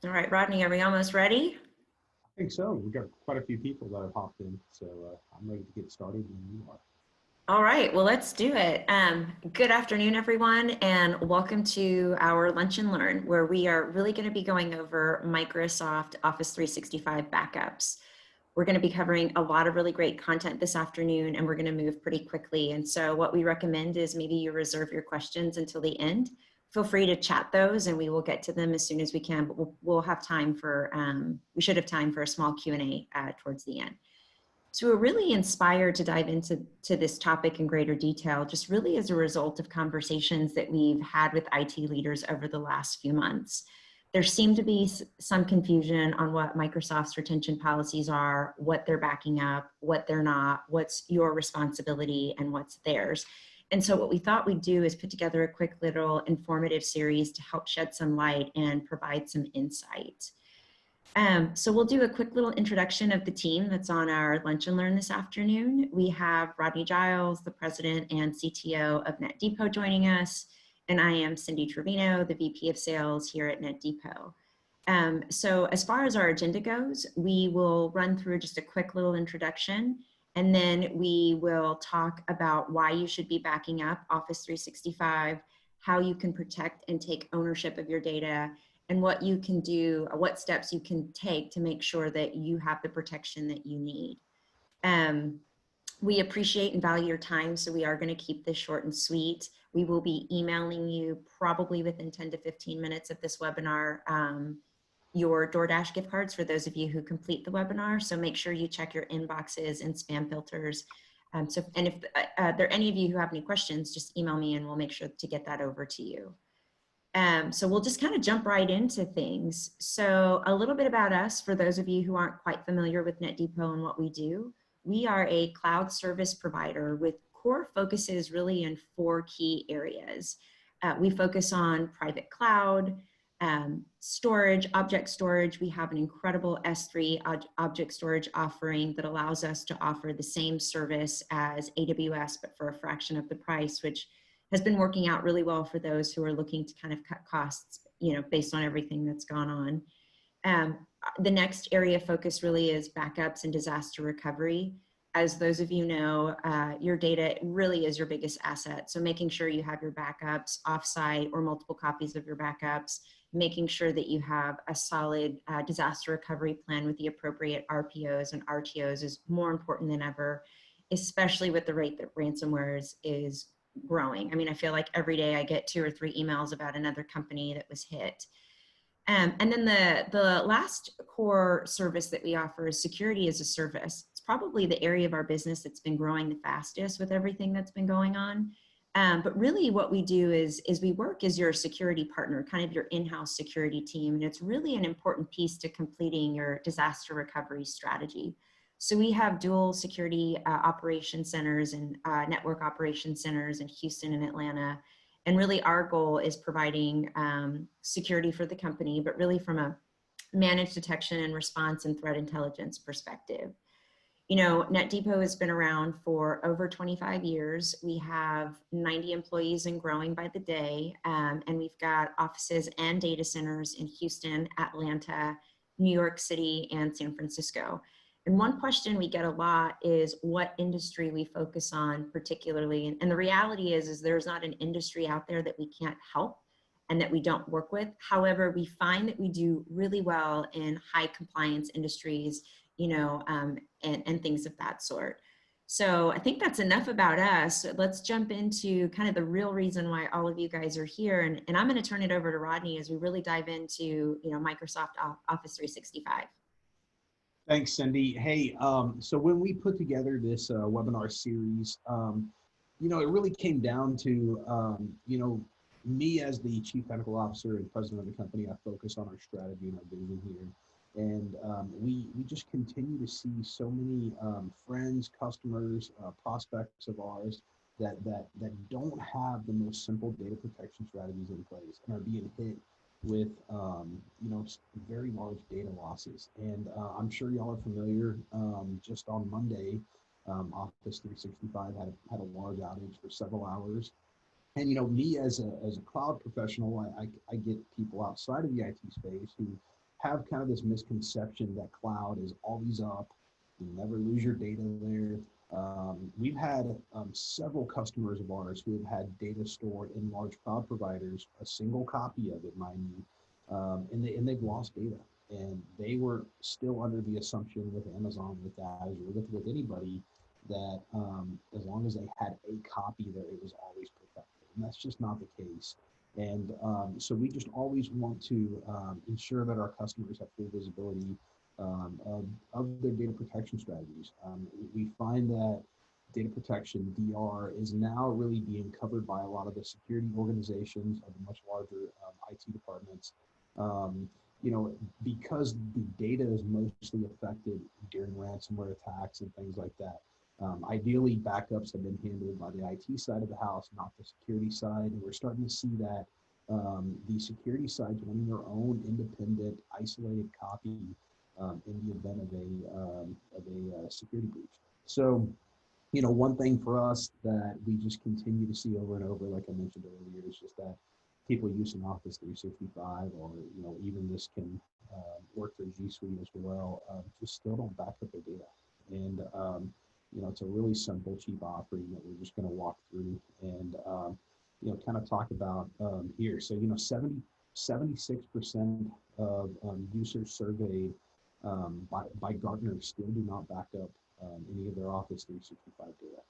All right, Rodney, are we almost ready? I think so. We've got quite a few people that have hopped in, so I'm ready to get started when you are. All right, well, let's do it. Good afternoon, everyone, and welcome to our Lunch and Learn, where we are really going to be going over Microsoft Office 365 backups. We're going to be covering a lot of really great content this afternoon, and we're going to move pretty quickly. And so what we recommend is maybe you reserve your questions until the end. Feel free to chat those, and we will get to them as soon as we can, but we'll have time for, we should have time for a small Q&A towards the end. So we're really inspired to dive into this topic in greater detail, just really as a result of conversations that we've had with IT leaders over the last few months. There seemed to be some confusion on what Microsoft's retention policies are, what they're backing up, what they're not, what's your responsibility, and what's theirs. And so what we thought we'd do is put together a quick little informative series to help shed some light and provide some insight. So we'll do a quick little introduction of the team that's on our Lunch and Learn this afternoon. We have Rodney Giles, the president and CTO of NetDepot, joining us, and I am Cindy Trevino, the VP of Sales here at NetDepot. So as far as our agenda goes, we will run through just a quick little introduction, and then we will talk about why you should be backing up Office 365, how you can protect and take ownership of your data, and what you can do, what steps you can take to make sure that you have the protection that you need. We appreciate and value your time, so we are going to keep this short and sweet. We will be emailing you probably within 10 to 15 minutes of this webinar your DoorDash gift cards for those of you who complete the webinar. So make sure you check your inboxes and spam filters. And if there are any of you who have any questions, just email me and we'll make sure to get that over to you. So we'll just kind of jump right into things. So a little bit about us, for those of you who aren't quite familiar with NetDepot and what we do. We are a cloud service provider with core focuses really in 4 key areas. We focus on private cloud, storage, object storage. We have an incredible S3 object storage offering that allows us to offer the same service as AWS, but for a fraction of the price, which has been working out really well for those who are looking to kind of cut costs, based on everything that's gone on. The next area of focus really is backups and disaster recovery. As those of you know, your data really is your biggest asset. So making sure you have your backups offsite or multiple copies of your backups, making sure that you have a solid disaster recovery plan with the appropriate RPOs and RTOs is more important than ever, especially with the rate that ransomware is growing. I mean, I feel like every day I get 2 or 3 emails about another company that was hit. And then the last core service that we offer is security as a service. It's probably the area of our business that's been growing the fastest with everything that's been going on. But really what we do is we work as your security partner, kind of your in-house security team. And it's really an important piece to completing your disaster recovery strategy. So we have dual security operation centers and network operation centers in Houston and Atlanta. And really our goal is providing security for the company, but really from a managed detection and response and threat intelligence perspective. NetDepot has been around for over 25 years. We have 90 employees and growing by the day. And we've got offices and data centers in Houston, Atlanta, New York City, and San Francisco. And one question we get a lot is what industry we focus on particularly. And the reality is there's not an industry out there that we can't help and that we don't work with. However, we find that we do really well in high compliance industries, and things of that sort. So I think that's enough about us. Let's jump into kind of the real reason why all of you guys are here. And I'm going to turn it over to Rodney as we really dive into, Microsoft Office 365. Thanks, Cindy. Hey, so when we put together this webinar series, it really came down to, me as the Chief Technical Officer and President of the company. I focus on our strategy and our vision here. And we just continue to see so many friends, customers, prospects of ours that don't have the most simple data protection strategies in place and are being hit with very large data losses. And I'm sure y'all are familiar. Just on Monday, Office 365 had a large outage for several hours. And me as a cloud professional, I get people outside of the IT space who have kind of this misconception that cloud is always up. You never lose your data there. We've had several customers of ours who have had data stored in large cloud providers, a single copy of it, mind you, and they've lost data. And they were still under the assumption with Amazon, with Azure, with anybody, that as long as they had a copy there, it was always protected. And that's just not the case. And so we just always want to ensure that our customers have full visibility of their data protection strategies. We find that data protection, DR, is now really being covered by a lot of the security organizations of the much larger IT departments. You know, because the data is mostly affected during ransomware attacks and things like that. Ideally, backups have been handled by the IT side of the house, not the security side. And we're starting to see that the security side wanting their own independent, isolated copy in the event of a security breach. So, you know, one thing for us that we just continue to see over and over, like I mentioned earlier, is just that people using Office 365, or you know, even this can work for G Suite as well, just still don't back up their data. And you know, it's a really simple, cheap offering that we're just going to walk through and you know, kind of talk about here. So, you know, 76% of users surveyed by Gartner still do not back up any of their Office 365 data.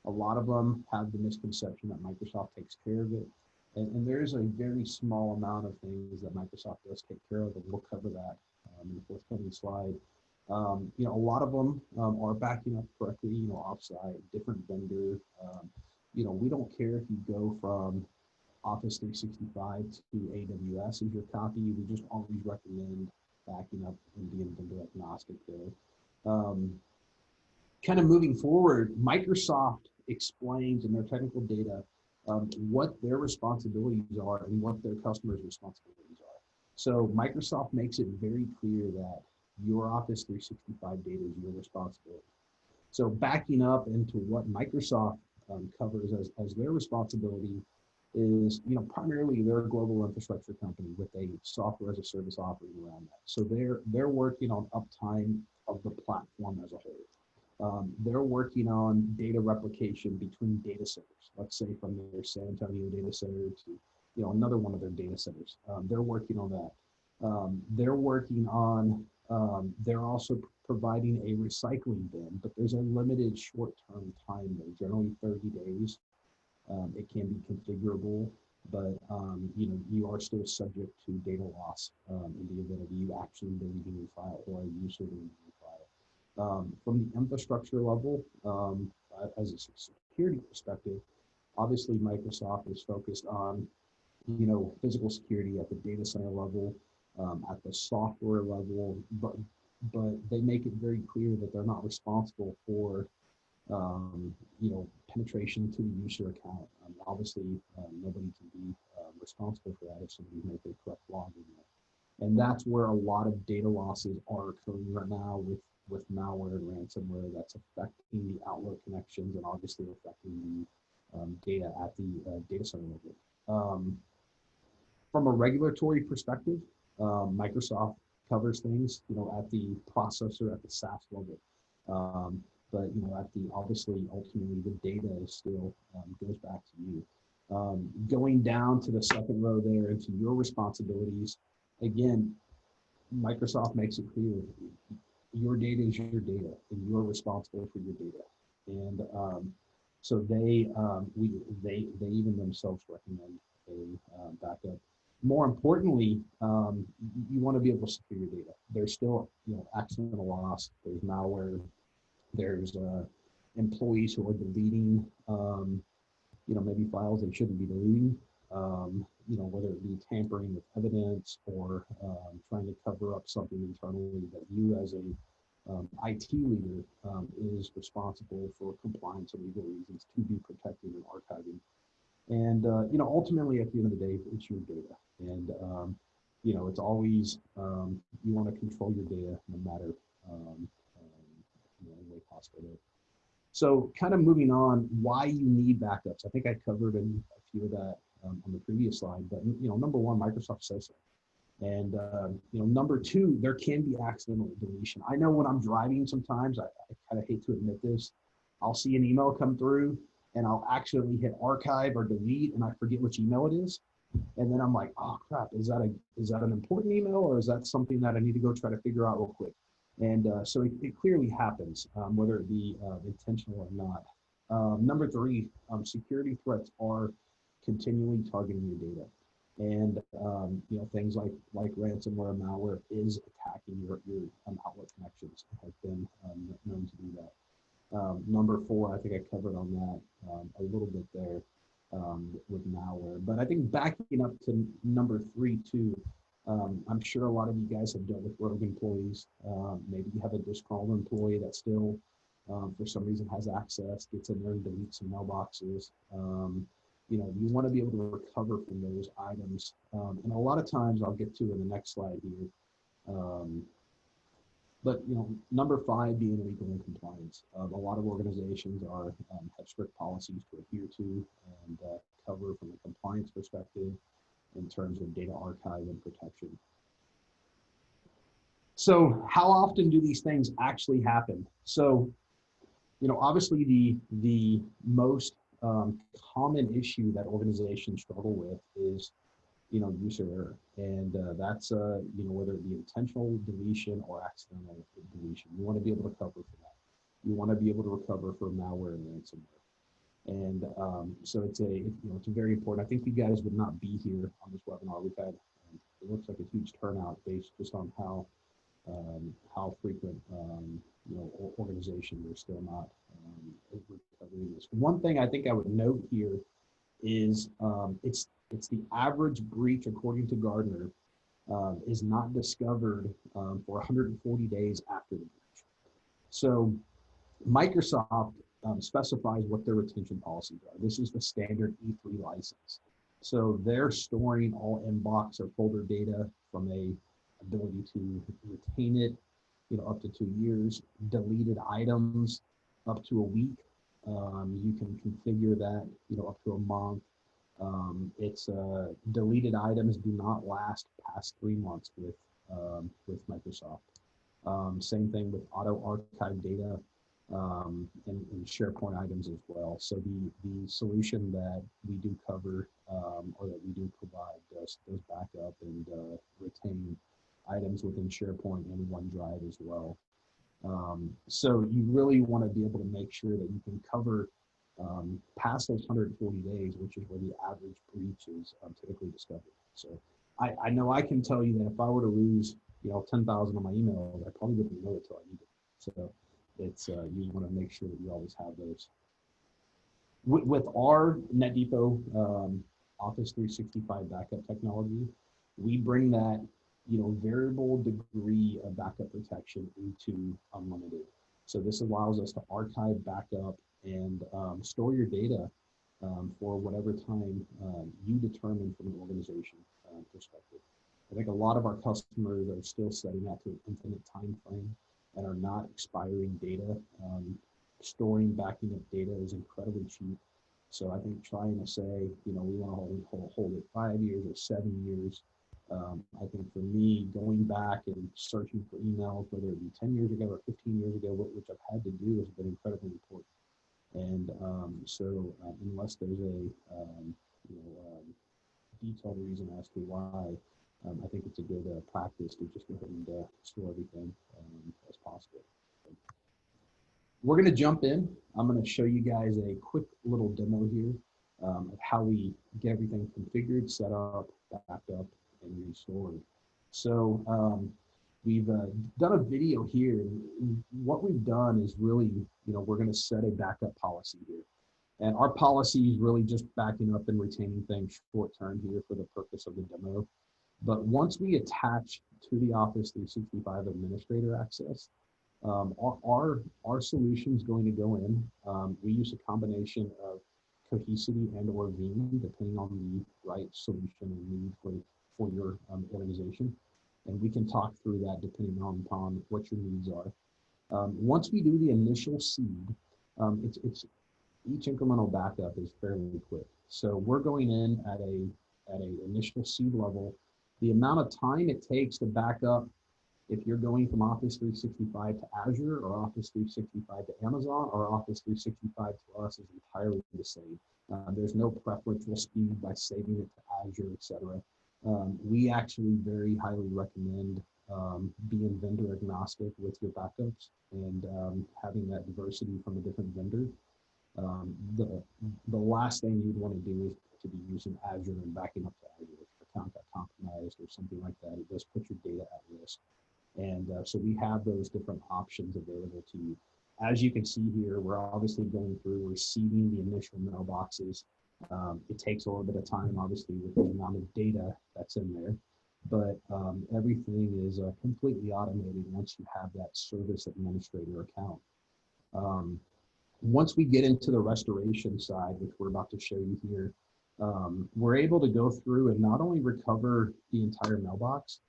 A lot of them have the misconception that Microsoft takes care of it. And there is a very small amount of things that Microsoft does take care of, and we'll cover that in the forthcoming slide. You know, a lot of them are backing up correctly, you know, offsite, different vendor. You know, we don't care if you go from Office 365 to AWS as your copy. We just always recommend backing up and being vendor agnostic there. Kind of moving forward, Microsoft explains in their technical data what their responsibilities are and what their customers' responsibilities are. So Microsoft makes it very clear that your Office 365 data is your responsibility. So backing up into what Microsoft covers as their responsibility is, you know, primarily they're a global infrastructure company with a software as a service offering around that. So they're working on uptime of the platform as a whole. They're working on data replication between data centers. Let's say from their San Antonio data center to, you know, another one of their data centers. They're working on that. They're working on, they're also providing a recycling bin, but there's a limited short-term time there, generally 30 days. It can be configurable, but you know, you are still subject to data loss in the event of you actually deleting your file or a user deleting your file. From the infrastructure level, as a security perspective, obviously Microsoft is focused on, you know, physical security at the data center level, at the software level, but they make it very clear that they're not responsible for you know, penetration to the user account. Obviously, nobody can be responsible for that if somebody made the correct login there. And that's where a lot of data losses are occurring right now with malware and ransomware that's affecting the Outlook connections and obviously affecting the data at the data center level. From a regulatory perspective, Microsoft covers things, you know, at the processor, at the SaaS level. But, you know, at the, obviously, ultimately, the data is still goes back to you. Going down to the second row there into your responsibilities, again, Microsoft makes it clear, your data is your data, and you're responsible for your data. And so they even themselves recommend a backup. More importantly, you want to be able to secure your data. There's still, you know, accidental loss, there's malware, there's employees who are deleting, you know, maybe files they shouldn't be deleting, you know, whether it be tampering with evidence or trying to cover up something internally that you as a IT leader is responsible for compliance and legal reasons to be protecting and archiving. And, you know, ultimately at the end of the day, it's your data. And, you know, it's always, you want to control your data no matter, you know, any way possible. So kind of moving on, why you need backups. I think I covered a few of that on the previous slide, but, you know, number one, Microsoft says so. And number two, there can be accidental deletion. I know when I'm driving sometimes, I kind of hate to admit this, I'll see an email come through and I'll accidentally hit archive or delete and I forget which email it is. And then I'm like, oh crap, is that an important email or is that something that I need to go try to figure out real quick? And so it clearly happens, whether it be intentional or not. Number three, security threats are continually targeting your data. And things like ransomware, malware is attacking your Outlook connections. Has been known to do that. Number four, I think I covered on that a little bit there with malware. But I think backing up to number three too, I'm sure a lot of you guys have dealt with rogue employees. Maybe you have a disgruntled employee that still, for some reason, has access, gets in there and deletes some mailboxes. You want to be able to recover from those items. And a lot of times, I'll get to in the next slide here. But number five being legal and compliance. A lot of organizations have strict policies to adhere to and cover from a compliance perspective in terms of data archive and protection. So how often do these things actually happen? So, obviously the most common issue that organizations struggle with is, user error. And that's, whether it be intentional deletion or accidental deletion, you want to be able to cover for that. You want to be able to recover for malware and ransomware. And so it's very important. I think you guys would not be here on this webinar. We've had, it looks like a huge turnout based just on how frequent, organizations are still not recovering this. One thing I think I would note here is it's the average breach, according to Gardner, is not discovered for 140 days after the breach. So Microsoft specifies what their retention policies are. This is the standard E3 license. So they're storing all inbox or folder data from a ability to retain it, up to 2 years, deleted items up to a week. You can configure that, up to a month. It's deleted items do not last past 3 months with Microsoft. Same thing with auto archive data and SharePoint items as well. So the solution that we do cover or that we do provide does back up and retain items within SharePoint and OneDrive as well. So you really want to be able to make sure that you can cover past those 140 days, which is where the average breach is typically discovered. So I know I can tell you that if I were to lose 10,000 of my emails, I probably wouldn't know it till I need it. So it's you want to make sure that you always have those. With our NetDepot Office 365 backup technology, we bring that variable degree of backup protection into unlimited. So this allows us to archive, backup, and store your data for whatever time you determine from an organization perspective. I think a lot of our customers are still setting that to an infinite time frame and are not expiring data. Storing, backing up data is incredibly cheap. So I think trying to say, we want to hold it 5 years or 7 years. I think for me, going back and searching for emails, whether it be 10 years ago or 15 years ago, which I've had to do, has been incredibly important. And so unless there's a detailed reason as to why, I think it's a good practice to just go ahead and store everything as possible. We're going to jump in. I'm going to show you guys a quick little demo here of how we get everything configured, set up, backed up, and restored. So we've done a video here. What we've done is really, we're going to set a backup policy here. And our policy is really just backing up and retaining things short term here for the purpose of the demo. But once we attach to the Office 365 administrator access, our solution is going to go in. We use a combination of Cohesity and or Veeam, depending on the right solution and need for your organization. And we can talk through that depending upon what your needs are. Once we do the initial seed, it's each incremental backup is fairly quick. So we're going in at a initial seed level. the amount of time it takes to back up if you're going from Office 365 to Azure or Office 365 to Amazon or Office 365 to us is entirely the same. There's no preferential speed by saving it to Azure, etc. We actually very highly recommend being vendor agnostic with your backups and having that diversity from a different vendor. The last thing you'd want to do is to be using Azure and backing up to Azure if your account got compromised or something like that. It does put your data at risk. And so we have those different options available to you. As you can see here, we're obviously going through, we're seeding the initial mailboxes. It takes a little bit of time, obviously, with the amount of data that's in there, but everything is completely automated once you have that service administrator account. Once we get into the restoration side, which we're about to show you here, we're able to go through and not only recover the entire mailbox,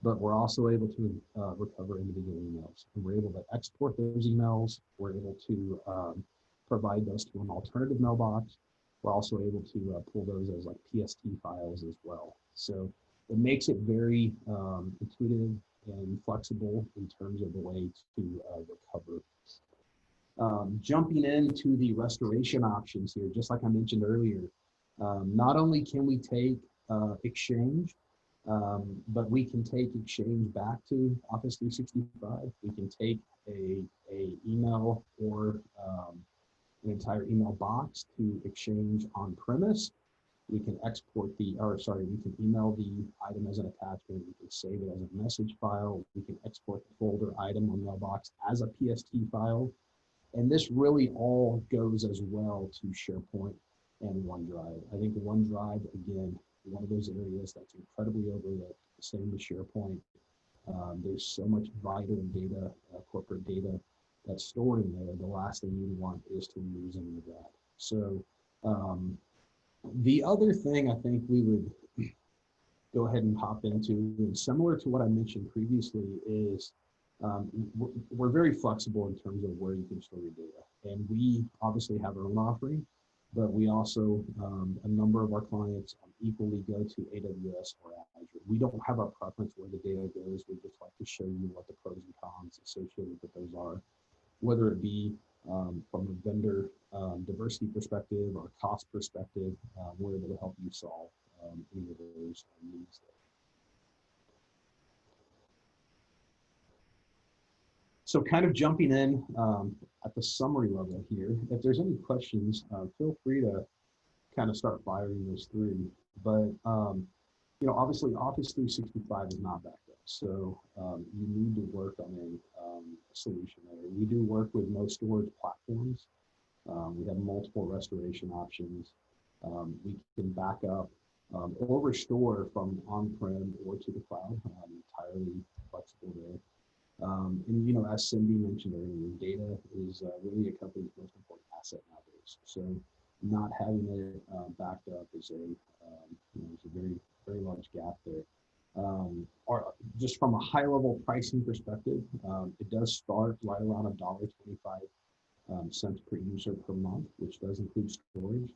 but we're also able to recover individual emails. And we're able to export those emails. We're able to provide those to an alternative mailbox. We're also able to pull those as like PST files as well. So it makes it very intuitive and flexible in terms of the way to recover. Jumping into the restoration options here, just like I mentioned earlier, not only can we take Exchange, but we can take Exchange back to Office 365. We can take a email or an entire email box to Exchange on premise. We can export we can email the item as an attachment. We can save it as a message file. We can export the folder item or mailbox as a PST file. And this really all goes as well to SharePoint and OneDrive. I think OneDrive, again, one of those areas that's incredibly overlooked, same with SharePoint. There's so much vital data, corporate data that's stored in there. The last thing you want is to lose any of that. So the other thing I think we would go ahead and hop into, and similar to what I mentioned previously, is we're very flexible in terms of where you can store your data. And we obviously have our own offering, but we also, a number of our clients equally go to AWS or Azure. We don't have a preference where the data goes. We just like to show you what the pros and cons associated with those are, whether it be from a vendor diversity perspective or cost perspective. We're able to help you solve any of those needs there. So kind of jumping in at the summary level here, if there's any questions, feel free to kind of start firing those through. But, you know, obviously Office 365 is not backed up. So you need to work on a solution there. We do work with most storage platforms. We have multiple restoration options. We can back up or restore from on-prem or to the cloud, entirely flexible there. And, you know, as Cindy mentioned earlier, data is really a company's most important asset nowadays. So not having it backed up is a very, very large gap there. Just from a high level pricing perspective, it does start right around $1.25 per user per month, which does include storage.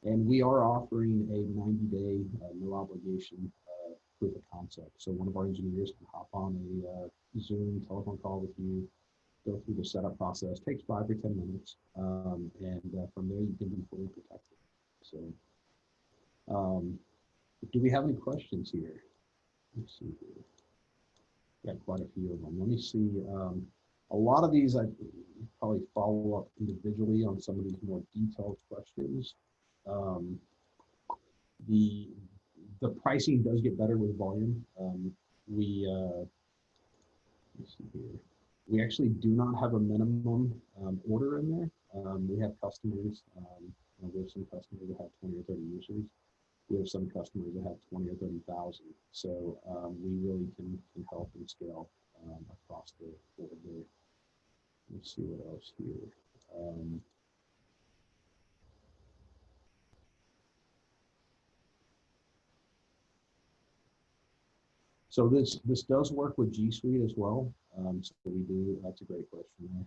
And we are offering a 90-day no obligation proof of concept. So one of our engineers can hop on a Zoom telephone call with you, go through the setup process, takes 5 or 10 minutes, and from there you can be fully protected. So do we have any questions here? Let's see here. Got quite a few of them. Let me see. A lot of these I probably follow up individually on some of these more detailed questions. The pricing does get better with volume. Let's see here. We actually do not have a minimum order in there. We have customers, we have some customers that have 20 or 30 users. We have some customers that have 20 or 30,000. So we really can help and scale across the board there. Let's see what else here. So this does work with G Suite as well. So we do. That's a great question there.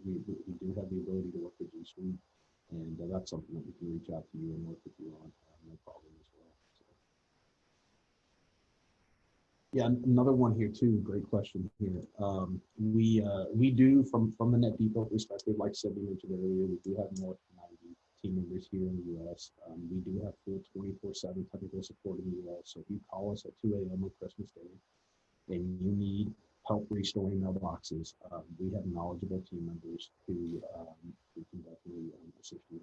We do have the ability to work with G Suite, and that's something that we can reach out to you and work with you on. No problem as well. Yeah, another one here too. Great question here. We do from the NetDepot perspective, like Cindy mentioned earlier, we do have more than 90 team members here in the U.S. We do have full 24/7 technical support in the U.S. So if you call us at 2 a.m. on Christmas Day and you need help restoring mailboxes, we have knowledgeable team members who can definitely assist you.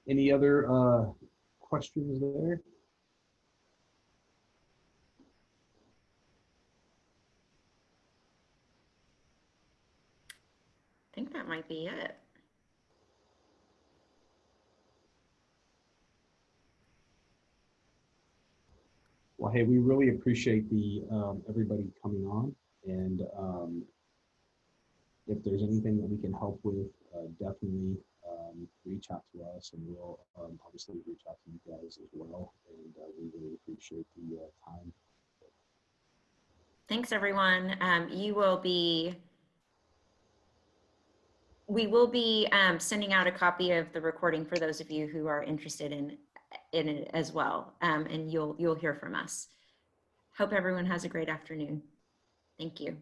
Any other questions there? I think that might be it. Well, hey, we really appreciate the everybody coming on, and if there's anything that we can help with, definitely reach out to us, and we'll obviously reach out to you guys as well. And we really appreciate the time. Thanks, everyone. We will be sending out a copy of the recording for those of you who are interested in it as well, and you'll hear from us. Hope everyone has a great afternoon. Thank you.